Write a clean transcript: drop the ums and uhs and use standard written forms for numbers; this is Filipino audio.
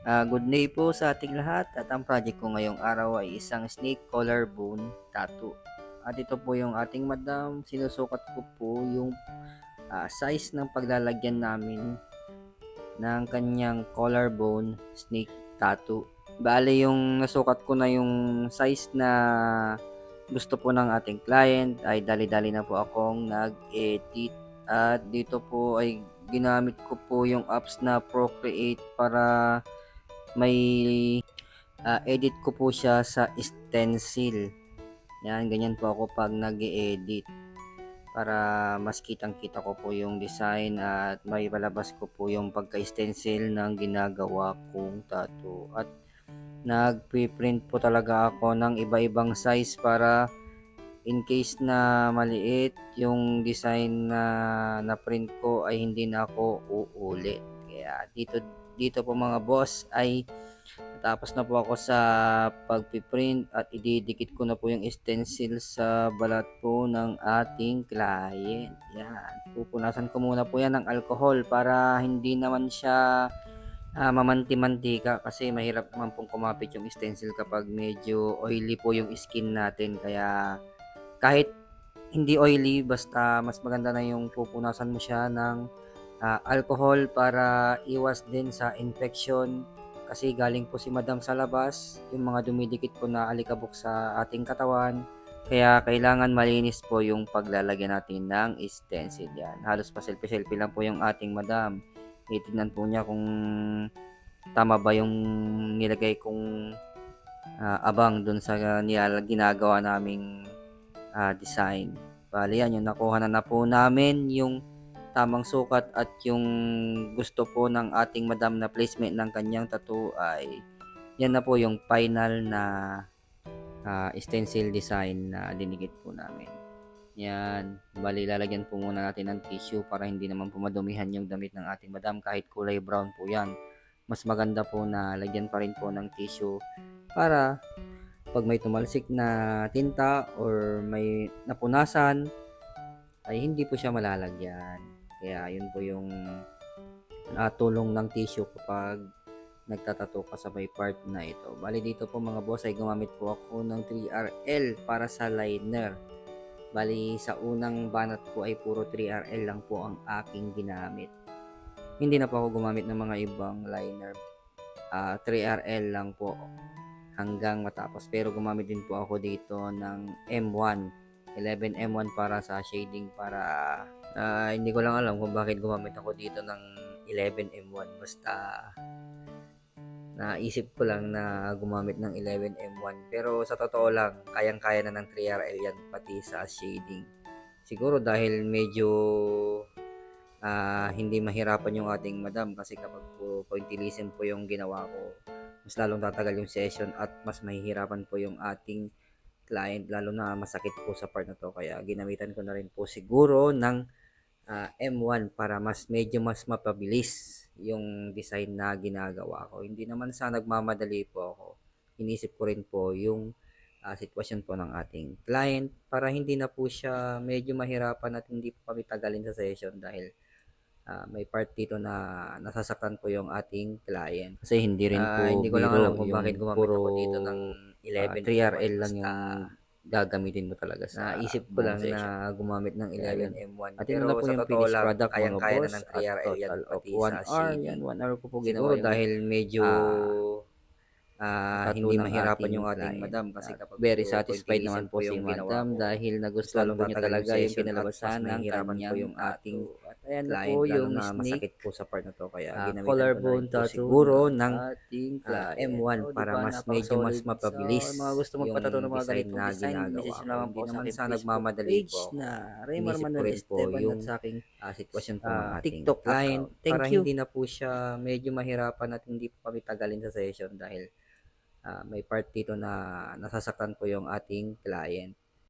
Good day po sa ating lahat at ang project ko ngayong araw ay isang snake collarbone tattoo. At ito po yung ating madam, sinusukat ko po yung size ng paglalagyan namin ng kanyang collarbone snake tattoo. Bale yung nasukat ko na yung size na gusto po ng ating client ay dali-dali na po akong nag-edit at dito po ay ginamit ko po yung apps na Procreate para may edit ko po siya sa stencil. Yan, ganyan po ako pag nag-edit para mas kitang-kita ko po yung design at may palabas ko po yung pagka-stencil ng ginagawa kong tattoo. At nagpi-print po talaga ako ng iba-ibang size para in case na maliit yung design na print ko ay hindi na ako uulit. Kaya dito po mga boss ay tapos na po ako sa pagpiprint at ididikit ko na po yung stencil sa balat po ng ating client. Yan. Pupunasan ko muna po yan ng alcohol para hindi naman siya mamanti-mantika kasi mahirap naman pong kumapit yung stencil kapag medyo oily po yung skin natin. Kaya kahit hindi oily, basta mas maganda na yung pupunasan mo siya ng alcohol para iwas din sa infection kasi galing po si madam sa labas, yung mga dumidikit po na alikabok sa ating katawan. Kaya kailangan malinis po yung paglalagyan natin ng stencil yan. Halos pa selfie-selfie lang po yung ating madam. Itignan po niya kung tama ba yung nilagay kong abang dun sa ginagawa naming design. Bali yan, yung nakuha na po namin yung tamang sukat at yung gusto po ng ating madam na placement ng kanyang tattoo ay yan na po yung final na stencil design na dinikit po namin. Yan, bali lalagyan po muna natin ng tissue para hindi naman po madumihan yung damit ng ating madam kahit kulay brown po yan. Mas maganda po na lagyan pa rin po ng tissue para pag may tumalsik na tinta or may napunasan ay hindi po siya malalagyan. Kaya yun po yung tulong ng tissue kapag nagtatato ka sa may part na ito. Bali dito po mga boss ay gumamit po ako ng 3RL para sa liner. Bali sa unang banat po ay puro 3RL lang po ang aking ginamit. Hindi na po ako gumamit ng mga ibang liner. 3RL lang po hanggang matapos. Pero gumamit din po ako dito ng M1. 11M1 para sa shading para hindi ko lang alam kung bakit gumamit ako dito ng 11M1 basta naisip ko lang na gumamit ng 11M1 pero sa totoo lang kayang-kaya na ng 3RL yan pati sa shading siguro dahil medyo hindi mahirapan yung ating madam kasi kapag po pointillism po yung ginawa ko mas lalong tatagal yung session at mas mahihirapan po yung ating client lalo na masakit po sa part na to kaya ginamitan ko na rin po siguro ng M1 para medyo mas mapabilis yung design na ginagawa ko. Hindi naman sa nagmamadali po ako. Inisip ko rin po yung sitwasyon po ng ating client para hindi na po siya medyo mahirapan at hindi po kami tagalin sa session dahil may part dito na nasasaktan po yung ating client. Kasi hindi rin po Hindi ko lang biro alam kung yung bakit gumamit puro ako dito ng 11 3RL lang basta yung gagamitin mo talaga sa naisip ko buong lang session. na gumamit ng Kaya yun. 11M1 At ito pero na po sa yung totoo finished lang product mga kayang-kaya na boss ng at 3RL yan total of pati 1 sa hour. Yan, shading. 1 hour ko po ginawa Siguro yung dahil medyo tattoo hindi ng mahirapan ating yung ating client. madam kasi At kapag very puro satisfied pointillism naman po po si yung ginawa madam ko, dahil mas nagustuhan lalong po niya tatagal yung talaga yung session at mas kinalabasan ng mahihirapan po kanyang yung ating tattoo. At ayan na client po lalo yung na snake masakit po sa part na to kaya ginamitan ko na rin collarbone po tattoo siguro ng ng ating client. M1 O, di para ba? medyo mas Napaka-solid. Sa mga mapabilis gusto magpatato yung ng mga design ganitong na design, message ginagawa ko. lamang Hindi po sa naman aking sa Facebook nagmamadali page po ako. na Raymar Inisip ko Manuel rin po Esteban at yung sa aking sitwasyon po ng ating TikTok client account. para Thank you. hindi na po siya medyo mahirapan at hindi po kami tagalin sa session dahil may part dito na nasasaktan po yung ating client.